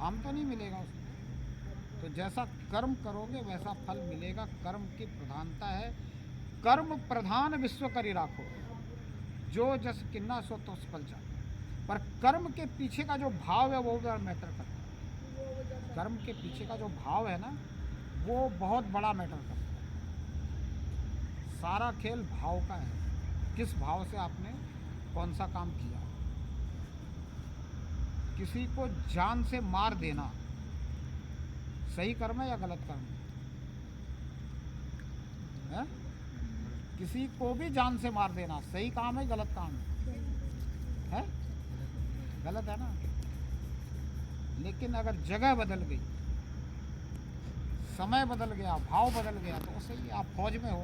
आम तो नहीं मिलेगा उसको। तो जैसा कर्म करोगे वैसा फल मिलेगा। कर्म की प्रधानता है, कर्म प्रधान विश्व करी राखो, जो जस किन्ना सो तो फल चाहो। पर कर्म के पीछे का जो भाव है वो मैटर करता है। कर्म के पीछे का जो भाव है ना, वो बहुत बड़ा मैटर करता है। सारा खेल भाव का है, किस भाव से आपने कौन सा काम किया। किसी को जान से मार देना सही कर्म है या गलत कर्म है? किसी को भी जान से मार देना सही काम है गलत काम है? गलत है ना। लेकिन अगर जगह बदल गई, समय बदल गया, भाव बदल गया तो सही। आप फौज में हो,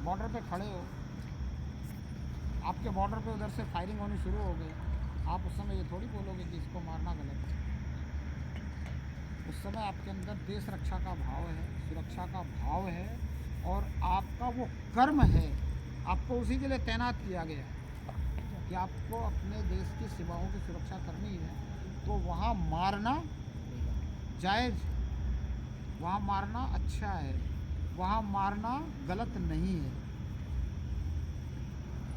बॉर्डर पे खड़े हो, आपके बॉर्डर पे उधर से फायरिंग होनी शुरू हो गई, आप उस समय ये थोड़ी बोलोगे कि इसको मारना गलत है। उस समय आपके अंदर देश रक्षा का भाव है, सुरक्षा का भाव है, और आपका वो कर्म है, आपको उसी के लिए तैनात किया गया है कि आपको अपने देश की सीमाओं की सुरक्षा करनी है। तो वहाँ मारना जायज़, वहाँ मारना अच्छा है, वहाँ मारना गलत नहीं है।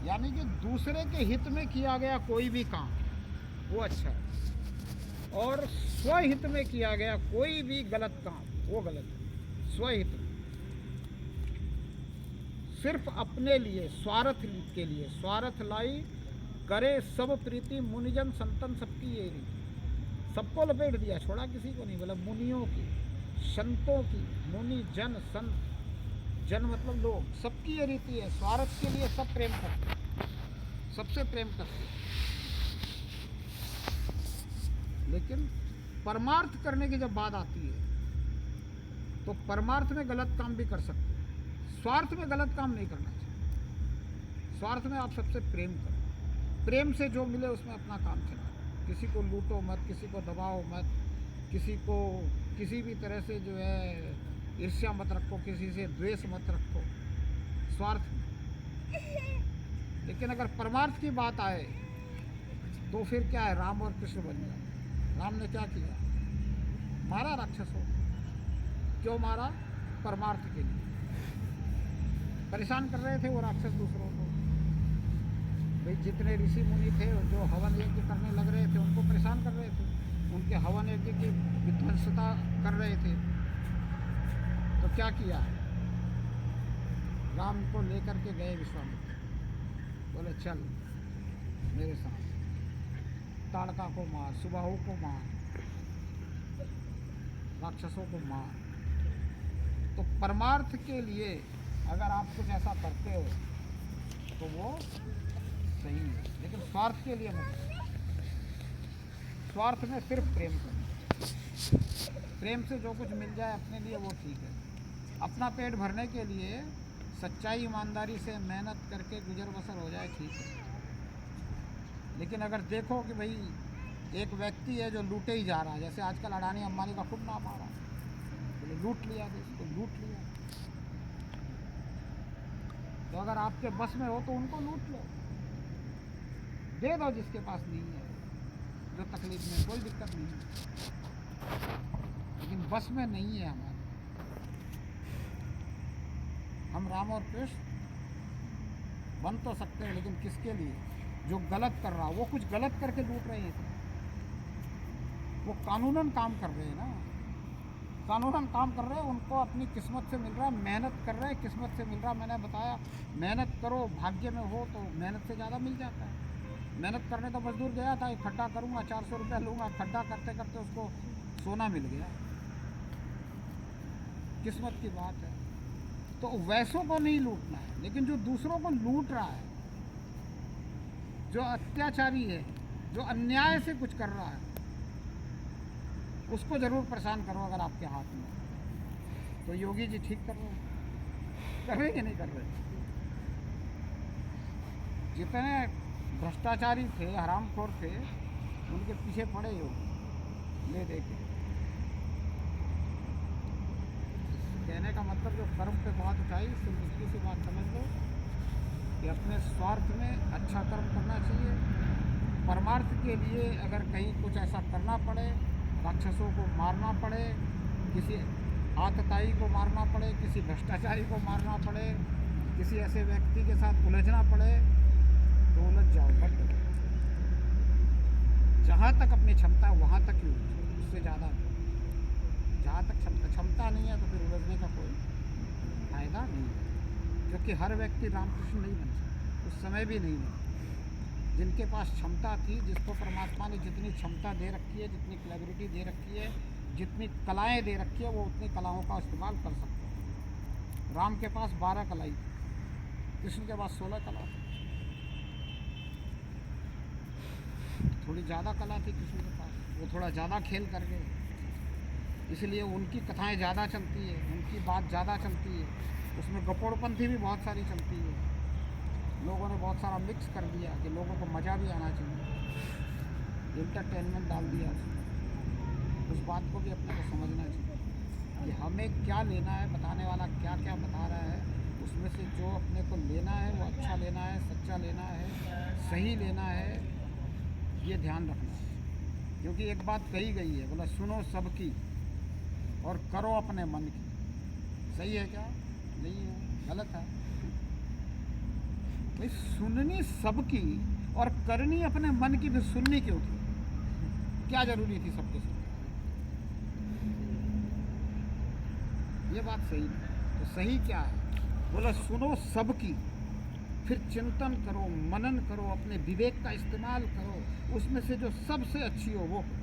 यानी कि दूसरे के हित में किया गया कोई भी काम वो अच्छा है, और स्वहित में किया गया कोई भी गलत काम वो गलत है। स्वहित में, सिर्फ अपने लिए, स्वार्थ के लिए, स्वार्थ लाई करे सब प्रीति मुनिजन संतन सबकी ये रीति। सबको लपेट दिया, छोड़ा किसी को नहीं। बोला मुनियों की, संतों की, मुनि जन संत, जन मतलब लोग, सबकी ये रीति है। स्वार्थ के लिए सब प्रेम करते, सबसे प्रेम करते, लेकिन परमार्थ करने की जब बात आती है तो परमार्थ में गलत काम भी कर सकते हैं, स्वार्थ में गलत काम नहीं करना चाहिए। स्वार्थ में आप सबसे प्रेम करो, प्रेम से जो मिले उसमें अपना काम चलाओ। किसी को लूटो मत, किसी को दबाओ मत, किसी को किसी भी तरह से जो है ईर्ष्या मत रखो, किसी से द्वेष मत रखो, स्वार्थ में। लेकिन अगर परमार्थ की बात आए तो फिर क्या है, राम और कृष्ण बन जाए। राम ने क्या किया, मारा राक्षसों को। क्यों मारा? परमार्थ के लिए। परेशान कर रहे थे वो राक्षस दूसरों को। भाई जितने ऋषि मुनि थे जो हवन यज्ञ करने लग रहे थे उनको परेशान कर रहे थे, उनके हवन यज्ञ की विध्वंसता कर रहे थे। तो क्या किया, राम को लेकर के गए विश्वामित्र, बोले चल मेरे साथ, ताड़का को मार, सुबाहु को मार, राक्षसों को मार। तो परमार्थ के लिए अगर आप कुछ ऐसा करते हो तो वो सही है, लेकिन स्वार्थ के लिए मत। स्वार्थ में सिर्फ प्रेम करो, प्रेम से जो कुछ मिल जाए अपने लिए वो ठीक है। अपना पेट भरने के लिए सच्चाई ईमानदारी से मेहनत करके गुजर बसर हो जाए ठीक है। लेकिन अगर देखो कि भाई एक व्यक्ति है जो लूटे ही जा रहा है, जैसे आजकल अडानी अंबानी का खूब नाम आ रहा है, बोले लूट लिया देश को, लूट लिया। तो अगर आपके बस में हो तो उनको लूट लो, दे दो जिसके पास नहीं है, जो तकलीफ में, कोई दिक्कत नहीं है। लेकिन बस में नहीं है हमारे। हम राम और कृष्ण बन तो सकते हैं, लेकिन किसके लिए? जो गलत कर रहा, वो कुछ गलत करके लूट रहे हैं, वो कानूनन काम कर रहे हैं ना, कानूनन काम कर रहे हैं, उनको अपनी किस्मत से मिल रहा है, मेहनत कर रहे हैं, किस्मत से मिल रहा है। मैंने बताया मेहनत करो, भाग्य में हो तो मेहनत से ज़्यादा मिल जाता है। मेहनत करने तो मजदूर गया था, एक खड्डा करूँगा 400 रुपया लूँगा, खड्डा करते करते उसको सोना मिल गया, किस्मत की बात है। तो वैसों को नहीं लूटना है, लेकिन जो दूसरों को लूट रहा है, जो अत्याचारी है, जो अन्याय से कुछ कर रहा है, उसको ज़रूर परेशान करो अगर आपके हाथ में। तो योगी जी ठीक कर रहे हैं कि नहीं कर रहे? जितने भ्रष्टाचारी थे, हरामखोर थे, उनके पीछे पड़े योगी ले दे के। कहने का मतलब जो कर्म पे बात उठाई, सिर्फ इसकी सी बात समझ लो कि अपने स्वार्थ में अच्छा कर्म करना चाहिए। परमार्थ के लिए अगर कहीं कुछ ऐसा करना पड़े राक्षसों को मारना पड़े, किसी आतताई को मारना पड़े, किसी भ्रष्टाचारी को मारना पड़े, किसी ऐसे व्यक्ति के साथ उलझना पड़े तो उलझ जाओ, बट जहाँ तक अपनी क्षमता है वहाँ तक ही उलझो, उससे ज़्यादा नहीं। जहाँ तक क्षमता नहीं है तो फिर उलझने का कोई फायदा नहीं है, क्योंकि हर व्यक्ति रामकृष्ण नहीं बन सकता, उस समय भी नहीं बना। जिनके पास क्षमता थी, जिसको परमात्मा ने जितनी क्षमता दे रखी है, जितनी क्लेवरिटी दे रखी है, जितनी कलाएं दे रखी है, वो उतनी कलाओं का इस्तेमाल कर सकते हैं। राम के पास 12 कलाई थी, कृष्ण के पास 16 कला थी, थोड़ी ज़्यादा कला थी कृष्ण के पास, वो थोड़ा ज़्यादा खेल कर गए, इसलिए उनकी कथाएं ज़्यादा चलती है, उनकी बात ज़्यादा चलती है, उसमें गपोड़पंथी भी बहुत सारी चलती है। लोगों ने बहुत सारा मिक्स कर दिया कि लोगों को मज़ा भी आना चाहिए, इंटरटेनमेंट डाल दिया उसमें। उस बात को भी अपने को समझना चाहिए कि हमें क्या लेना है, बताने वाला क्या क्या बता रहा है, उसमें से जो अपने को लेना है वो अच्छा लेना है, सच्चा लेना है, सही लेना है, ये ध्यान रखना है। क्योंकि एक बात कही गई है, बोला सुनो सबकी और करो अपने मन की। सही है क्या? नहीं है, गलत है। भाई सुननी सबकी और करनी अपने मन की, फिर सुननी क्यों थी? क्या जरूरी थी सबके सुनने? ये बात सही नहीं। तो सही क्या है? बोला सुनो सबकी, फिर चिंतन करो, मनन करो, अपने विवेक का इस्तेमाल करो, उसमें से जो सबसे अच्छी हो वो करो।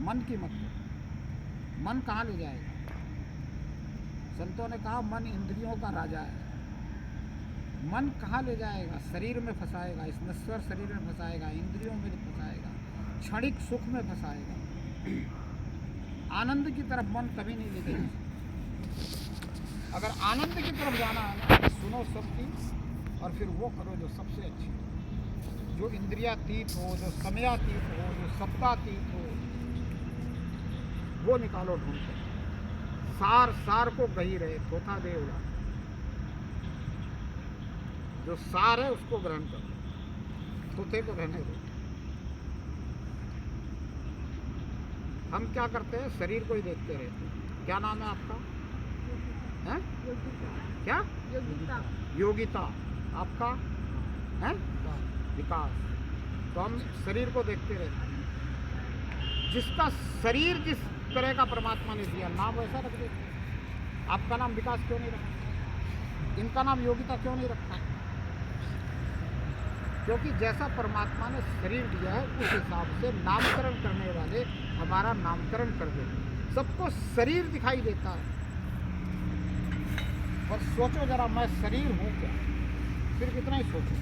मन की मत करो। मन कहाँ ले जाएगा? संतों ने कहा मन इंद्रियों का राजा है। मन कहाँ ले जाएगा? शरीर में फंसाएगा, इस नश्वर शरीर में फंसाएगा, इंद्रियों में फंसाएगा, क्षणिक सुख में फंसाएगा। आनंद की तरफ मन कभी नहीं ले जाएगा। अगर आनंद की तरफ जाना है ना, तो सुनो सबकी और फिर वो करो जो सबसे अच्छी हो, जो इंद्रियातीत हो, जो समयातीत हो, जो शब्दातीत हो, वो निकालो ढूंढ कर। सार सार को गही रहे, थोथा दे उड़ा। जो सार है उसको ग्रहण करो, थोथे को रहने दो। हम क्या करते हैं? शरीर को ही देखते रहते हैं। क्या नाम है आपका? हैं? क्या? योगिता। योगिता। आपका है? विकास। तो हम शरीर को देखते रहते हैं। जिसका शरीर जिस तरह का परमात्मा ने दिया, नाम वैसा रख देते हैं। आपका नाम विकास क्यों नहीं रखा? इनका नाम योगिता क्यों नहीं रखा? क्योंकि जैसा परमात्मा ने शरीर दिया है उस हिसाब से नामकरण करने वाले हमारा नामकरण कर देते। सबको शरीर दिखाई देता है, और सोचो जरा, मैं शरीर हूँ क्या? सिर्फ इतना ही सोचो,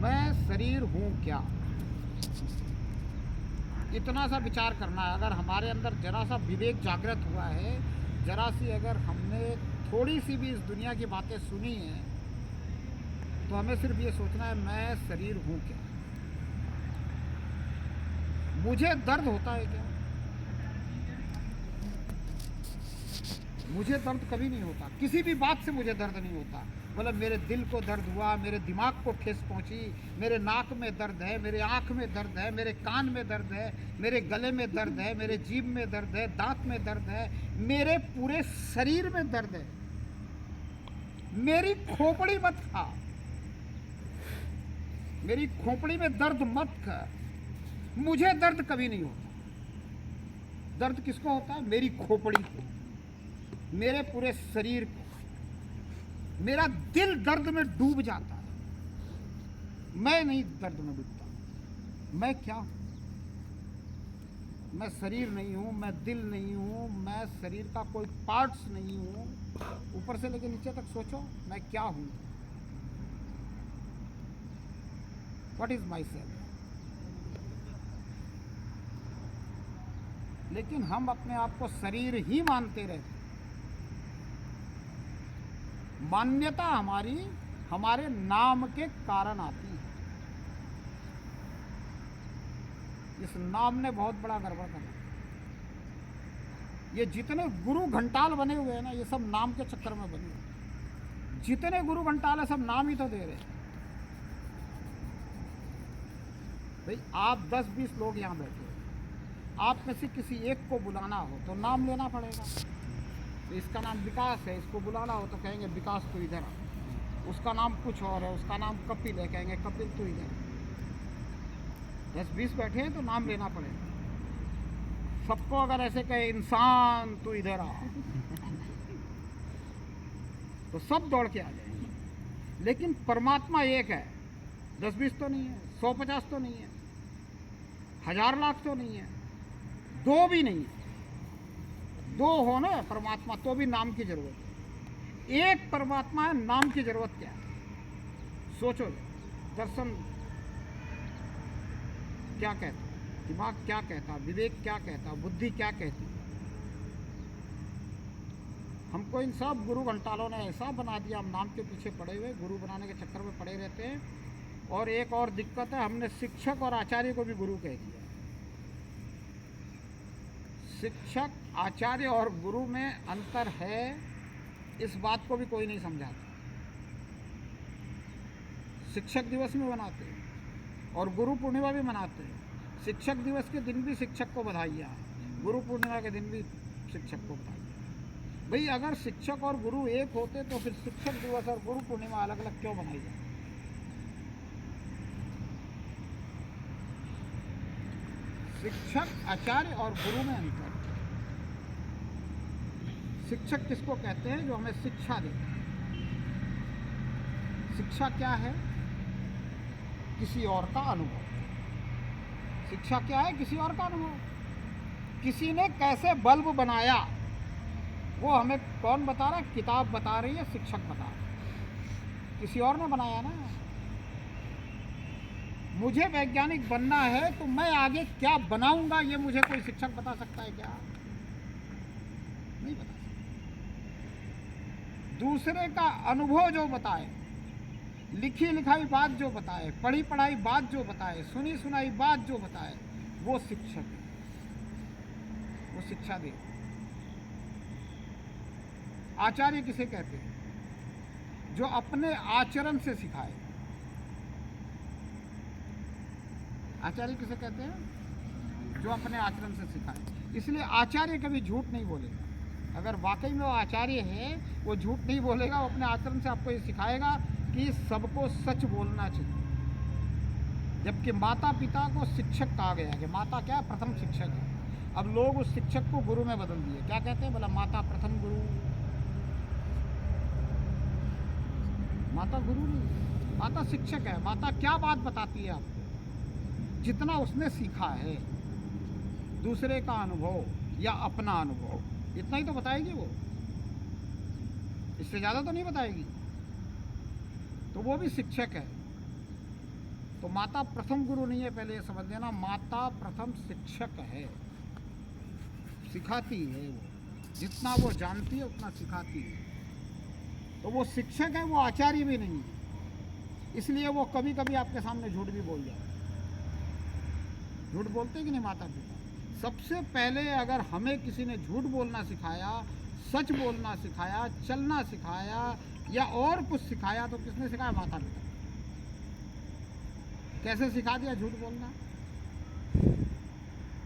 मैं शरीर हूँ क्या? इतना सा विचार करना है। अगर हमारे अंदर जरा सा विवेक जागृत हुआ है, जरा सी अगर हमने थोड़ी सी भी इस दुनिया की बातें सुनी है, तो हमें सिर्फ ये सोचना है, मैं शरीर हूँ क्या? मुझे दर्द होता है क्या? मुझे दर्द कभी नहीं होता, किसी भी बात से मुझे दर्द नहीं होता। मतलब मेरे दिल को दर्द हुआ, मेरे दिमाग को ठेस पहुंची, मेरे नाक में दर्द है, मेरे आँख में दर्द है, मेरे कान में दर्द है, मेरे गले में दर्द है, मेरे जीभ में दर्द है, दांत में दर्द है, मेरे पूरे शरीर में दर्द है। मेरी खोपड़ी मत खा, मेरी खोपड़ी में दर्द मत कर। मुझे दर्द कभी नहीं होता। दर्द किसको होता है? मेरी खोपड़ी को, मेरे पूरे शरीर को। मेरा दिल दर्द में डूब जाता है, मैं नहीं दर्द में डूबता। मैं क्या हूं? मैं शरीर नहीं हूं, मैं दिल नहीं हूं, मैं शरीर का कोई पार्ट्स नहीं हूं। ऊपर से लेकर नीचे तक सोचो, मैं क्या हूं? What is my self? लेकिन हम अपने आप को शरीर ही मानते रहते। मान्यता हमारी हमारे नाम के कारण आती है। इस नाम ने बहुत बड़ा गड़बड़ करा। ये जितने गुरु घंटाल बने हुए हैं ना, ये सब नाम के चक्कर में बने हुए। जितने गुरु घंटाल है सब नाम ही तो दे रहे हैं। भाई आप 10-20 लोग यहाँ बैठे हो, आप में से किसी एक को बुलाना हो तो नाम लेना पड़ेगा। तो इसका नाम विकास है, इसको बुलाना हो तो कहेंगे विकास तू इधर आ। उसका नाम कुछ और है, उसका नाम कपिल है, कहेंगे कपिल तू इधर। 10-20 बैठे हैं तो नाम लेना पड़ेगा। सबको अगर ऐसे कहे इंसान तू इधर आ तो सब दौड़ के आ जाएंगे। लेकिन परमात्मा एक है, 10-20 तो नहीं है, 100-50 तो नहीं है, 1000 लाख तो नहीं है, 2 भी नहीं है। 2 हो ना परमात्मा तो भी नाम की जरूरत है। एक परमात्मा है, नाम की जरूरत क्या है? सोचो, दर्शन क्या कहता, दिमाग क्या कहता, विवेक क्या कहता, बुद्धि क्या कहती। हमको इन सब गुरु घंटालों ने ऐसा बना दिया, हम नाम के पीछे पड़े हुए, गुरु बनाने के चक्कर में पड़े रहते हैं। और एक और दिक्कत है, हमने शिक्षक और आचार्य को भी गुरु कह दिया। शिक्षक, आचार्य और गुरु में अंतर है, इस बात को भी कोई नहीं समझाता। शिक्षक दिवस भी मनाते हैं और गुरु पूर्णिमा भी मनाते हैं। शिक्षक दिवस के दिन भी शिक्षक को बधाइयाँ, गुरु पूर्णिमा के दिन भी शिक्षक को बधाइयाँ। भाई अगर शिक्षक और गुरु एक होते तो फिर शिक्षक दिवस और गुरु पूर्णिमा अलग अलग क्यों बनाई जाए? शिक्षक, आचार्य और गुरु में अंतर। शिक्षक किसको कहते हैं? जो हमें शिक्षा देते हैं। शिक्षा क्या है? किसी और का अनुभव। शिक्षा क्या है? किसी और का अनुभव। किसी ने कैसे बल्ब बनाया वो हमें कौन बता रहा है? किताब बता रही है, शिक्षक बता रहा है। किसी और ने बनाया ना। मुझे वैज्ञानिक बनना है तो मैं आगे क्या बनाऊंगा ये मुझे कोई शिक्षक बता सकता है क्या? नहीं बता सकता। दूसरे का अनुभव जो बताए, लिखी लिखाई बात जो बताए, पढ़ी पढ़ाई बात जो बताए, सुनी सुनाई बात जो बताए, वो शिक्षक है, वो शिक्षा दे। आचार्य किसे कहते हैं? जो अपने आचरण से सिखाए। आचार्य किसे कहते हैं? जो अपने आचरण से सिखाए। इसलिए आचार्य कभी झूठ नहीं बोलेगा। अगर वाकई में वो आचार्य है, वो झूठ नहीं बोलेगा, वो अपने आचरण से आपको ये सिखाएगा कि सबको सच बोलना चाहिए। जबकि माता पिता को शिक्षक कहा गया है कि माता क्या है? प्रथम शिक्षक है। अब लोग उस शिक्षक को गुरु में बदल दिए। क्या कहते हैं? बोला माता प्रथम गुरु। माता गुरु नहीं, माता शिक्षक है। माता क्या बात बताती है आपको? जितना उसने सीखा है, दूसरे का अनुभव या अपना अनुभव, इतना ही तो बताएगी वो, इससे ज़्यादा तो नहीं बताएगी। तो वो भी शिक्षक है। तो माता प्रथम गुरु नहीं है, पहले ये समझ लेना। माता प्रथम शिक्षक है, सिखाती है। वो जितना वो जानती है उतना सिखाती है। तो वो शिक्षक है, वो आचार्य भी नहीं है। इसलिए वो कभी कभी आपके सामने झूठ भी बोल जाए। झूठ बोलते कि नहीं माता पिता? सबसे पहले अगर हमें किसी ने झूठ बोलना सिखाया, सच बोलना सिखाया, चलना सिखाया या और कुछ सिखाया तो किसने सिखाया? माता पिता। कैसे सिखा दिया झूठ बोलना?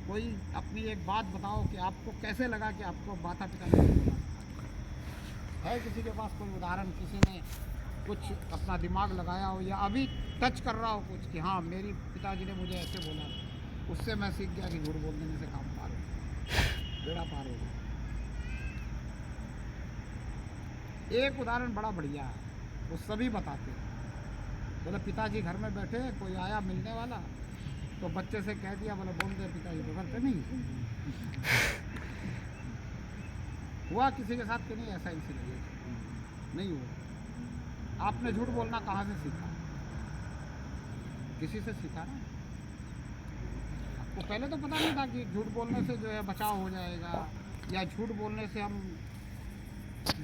कोई अपनी एक बात बताओ कि आपको कैसे लगा कि आपको माता पिता ने बोला? है किसी के पास कोई उदाहरण? किसी ने कुछ अपना दिमाग लगाया हो या अभी टच कर रहा हो कुछ कि हाँ मेरी पिताजी ने मुझे ऐसे बोला, उससे मैं सीख गया कि झूठ बोल देने से काम पार हो, बेड़ा पार हो गया। एक उदाहरण बड़ा बढ़िया है, वो सभी बताते हैं। बोले पिताजी घर में बैठे, कोई आया मिलने वाला तो बच्चे से कह दिया, बोले बोल दे पिताजी तो करते नहीं। हुआ किसी के साथ कि नहीं ऐसा इंसिडेंट? नहीं हुआ। आपने झूठ बोलना कहाँ से सीखा? किसी से सीखा ना। आपको पहले तो पता नहीं था कि झूठ बोलने से जो है बचाव हो जाएगा, या झूठ बोलने से हम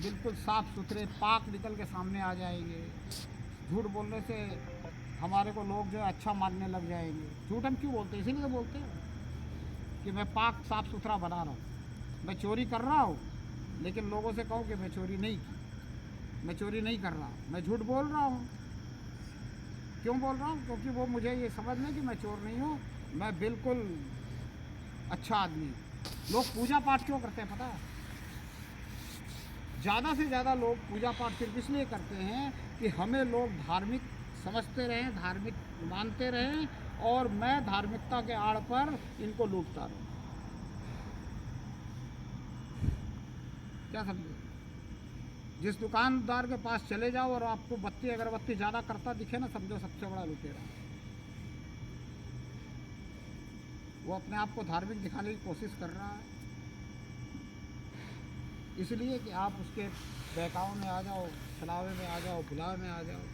बिल्कुल साफ सुथरे पाक निकल के सामने आ जाएंगे। झूठ बोलने से हमारे को लोग जो है अच्छा मानने लग जाएंगे। झूठ हम क्यों बोलते हैं? इसीलिए तो बोलते हैं कि मैं पाक साफ सुथरा बना रहा हूँ। मैं चोरी कर रहा हूँ लेकिन लोगों से कहूँ कि मैं चोरी नहीं की, मैं चोरी नहीं कर रहा, मैं झूठ बोल रहा हूँ। क्यों बोल रहा हूँ? क्योंकि वो मुझे ये समझ में कि मैं चोर नहीं हूँ, मैं बिल्कुल अच्छा आदमी हूँ। लोग पूजा पाठ क्यों करते हैं पता है? ज़्यादा से ज़्यादा लोग पूजा पाठ सिर्फ इसलिए करते हैं कि हमें लोग धार्मिक समझते रहें, धार्मिक मानते रहें, और मैं धार्मिकता के आड़ पर इनको लूटता रहूँ। क्या समझे? जिस दुकानदार के पास चले जाओ और आपको बत्ती अगरबत्ती ज़्यादा करता दिखे ना, समझो सबसे बड़ा लुटेरा। वो अपने आप को धार्मिक दिखाने की कोशिश कर रहा है, इसलिए कि आप उसके बहकाव में आ जाओ, छलावे में आ जाओ, बुलावे में आ जाओ।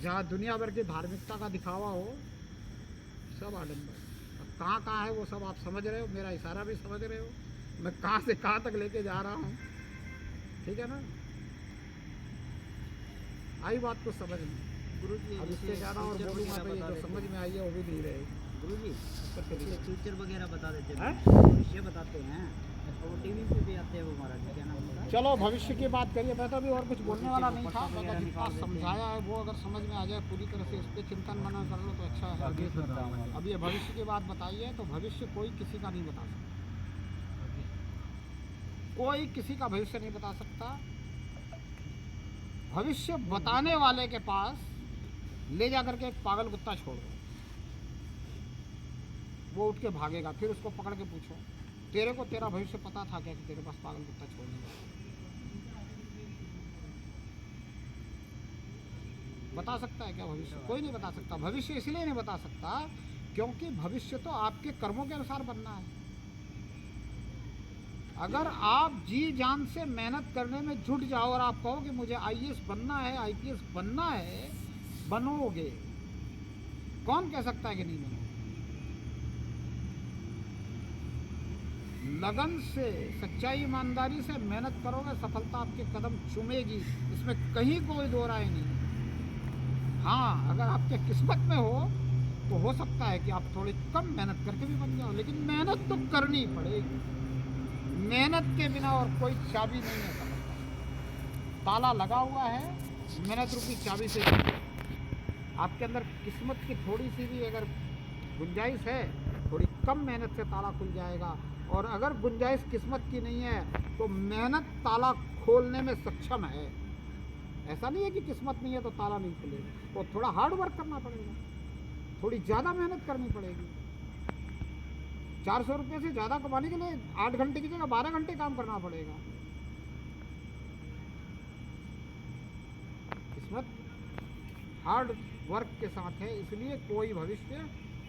जहाँ दुनिया भर की धार्मिकता का दिखावा हो, सब आडम्बर। अब कहाँ कहाँ है वो सब आप समझ रहे हो, मेरा इशारा भी समझ रहे हो, मैं कहाँ से कहाँ तक लेके जा रहा हूँ। ठीक है ना? आई बात को समझ में। गुरुजी अब इससे ज़्यादा और बोलूँगा तो ये जो समझ में आई है वो भी नहीं रहेगी। गुरुजी फ्यूचर वगैरह बता देते हैं, हैं? भविष्य बताते हैं, और वो टीवी पे भी आते हैं वो महाराज जी, क्या नाम होता है? चलो भविष्य की बात करिए। मैं तो अभी और कुछ बोलने वाला नहीं था, मैं तो जितना समझाया है वो अगर समझ में आ जाए पूरी तरह से, इस पर चिंतन मनन कर लो तो अच्छा है। अब ये भविष्य की बात बताई है, तो भविष्य कोई किसी का नहीं बता सकता, कोई किसी का भविष्य नहीं बता सकता। भविष्य बताने वाले के पास ले जा करके एक पागल कुत्ता छोड़ दो, वो उठ के भागेगा, फिर उसको पकड़ के पूछो तेरे को तेरा भविष्य पता था क्या कि तेरे पास पागल कुत्ता छोड़ने वाला? बता सकता है क्या भविष्य? कोई नहीं बता सकता। भविष्य इसलिए नहीं बता सकता क्योंकि भविष्य तो आपके कर्मों के अनुसार बनना है। अगर आप जी जान से मेहनत करने में जुट जाओ और आप कहो कि मुझे आईएएस बनना है, आईपीएस बनना है, बनोगे। कौन कह सकता है कि नहीं बनोगे? लगन से, सच्चाई ईमानदारी से मेहनत करोगे, सफलता आपके कदम चूमेगी, इसमें कहीं कोई दो राय नहीं। हाँ, अगर आपके किस्मत में हो सकता है कि आप थोड़ी कम मेहनत करके भी बन जाओ, लेकिन मेहनत तो करनी पड़ेगी। मेहनत के बिना और कोई चाबी नहीं है सफलता। ताला लगा हुआ है मेहनत रूपी चाबी से। आपके अंदर किस्मत की थोड़ी सी भी अगर गुंजाइश है, थोड़ी कम मेहनत से ताला खुल जाएगा। और अगर गुंजाइश किस्मत की नहीं है तो मेहनत ताला खोलने में सक्षम है। ऐसा नहीं है कि किस्मत नहीं है तो ताला नहीं खुलेगा, तो थोड़ा हार्ड वर्क करना पड़ेगा, थोड़ी ज़्यादा मेहनत करनी पड़ेगी। 400 रुपये से ज़्यादा कमाने के लिए 8 घंटे की जगह 12 घंटे काम करना पड़ेगा। किस्मत हार्ड वर्क के साथ है, इसलिए कोई भविष्य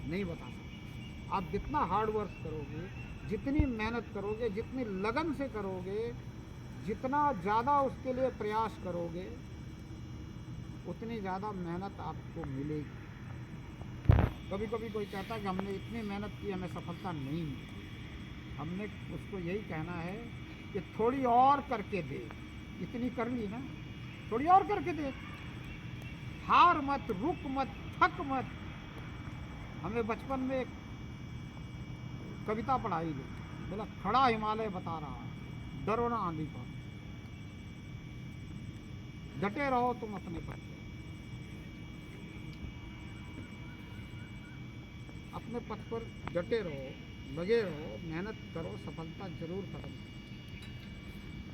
नहीं बता सकता। आप जितना हार्ड वर्क करोगे, जितनी मेहनत करोगे, जितनी लगन से करोगे, जितना ज़्यादा उसके लिए प्रयास करोगे, उतनी ज़्यादा मेहनत आपको मिलेगी। कभी कभी कोई कहता है कि हमने इतनी मेहनत की, हमें सफलता नहीं मिली। हमने उसको यही कहना है कि थोड़ी और करके दे। इतनी कर ली ना, थोड़ी और करके दे। हार मत, रुक मत, थक मत। हमें बचपन में एक कविता पढ़ाई गई, बोला खड़ा हिमालय बता रहा है, डरो ना आंधी पर, डटे रहो तुम अपने पथ पे। अपने पथ पर डटे रहो, लगे रहो, मेहनत करो, सफलता जरूर कदम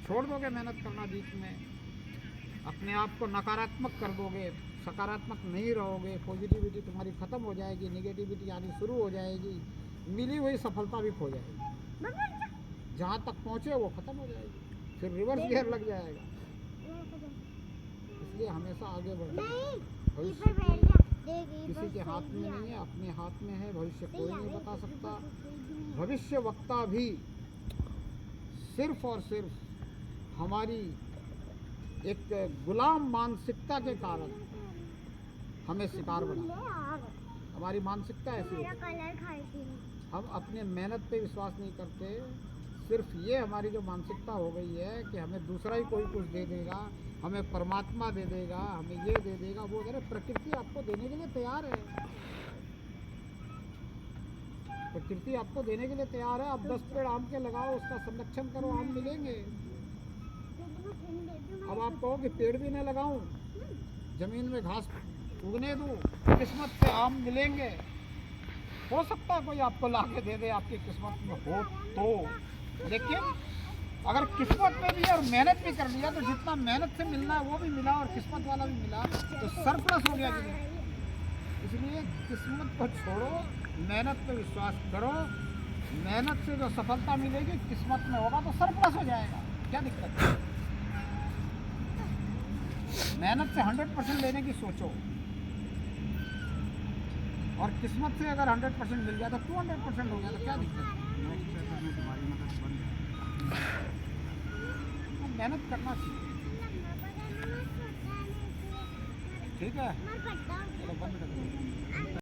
छोड़ दोगे मेहनत करना बीच में, अपने आप को नकारात्मक कर दोगे, सकारात्मक नहीं रहोगे, पॉजिटिविटी तुम्हारी खत्म हो जाएगी, निगेटिविटी आनी शुरू हो जाएगी, मिली हुई सफलता भी खो जाएगी, जहाँ तक पहुँचे वो खत्म हो जाएगी, फिर रिवर्स गियर लग जाएगा। इसलिए हमेशा आगे बढ़ना। भविष्य किसी के हाथ में नहीं है, अपने हाथ में है। भविष्य कोई नहीं बता सकता। भविष्य वक्ता भी सिर्फ और सिर्फ हमारी एक गुलाम मानसिकता के कारण हमें शिकार बना। हमारी मानसिकता ऐसी है, हम अपने मेहनत पे विश्वास नहीं करते। सिर्फ ये हमारी जो मानसिकता हो गई है कि हमें दूसरा ही कोई कुछ दे देगा, हमें परमात्मा दे देगा, हमें ये दे देगा, वो दे। प्रकृति आपको देने के लिए तैयार है, प्रकृति आपको देने के लिए तैयार है। आप 10 पेड़ आम के लगाओ, उसका संरक्षण करो, आम मिलेंगे। अब आप कहो कि पेड़ भी न लगाऊं, जमीन में घास उगने दो, किस्मत से आम मिलेंगे। हो सकता है कोई आपको लाके दे दे, आपकी किस्मत में हो तो, लेकिन अगर किस्मत में भी है और मेहनत भी कर लिया तो जितना मेहनत से मिलना है वो भी मिला और किस्मत वाला भी मिला तो सरप्लस हो गया जीवन। इसलिए किस्मत को छोड़ो, मेहनत पे विश्वास करो। मेहनत से जो सफलता मिलेगी किस्मत में होगा तो सरप्लस हो जाएगा, क्या दिक्कत है। मेहनत से 100% लेने की सोचो और किस्मत से अगर 100% मिल गया तो 200% हो गया तो क्या दिक्कत है। तुम्हारी मदद बंद है। मेहनत करना चाहिए, ठीक है। चलो बंद कर दो।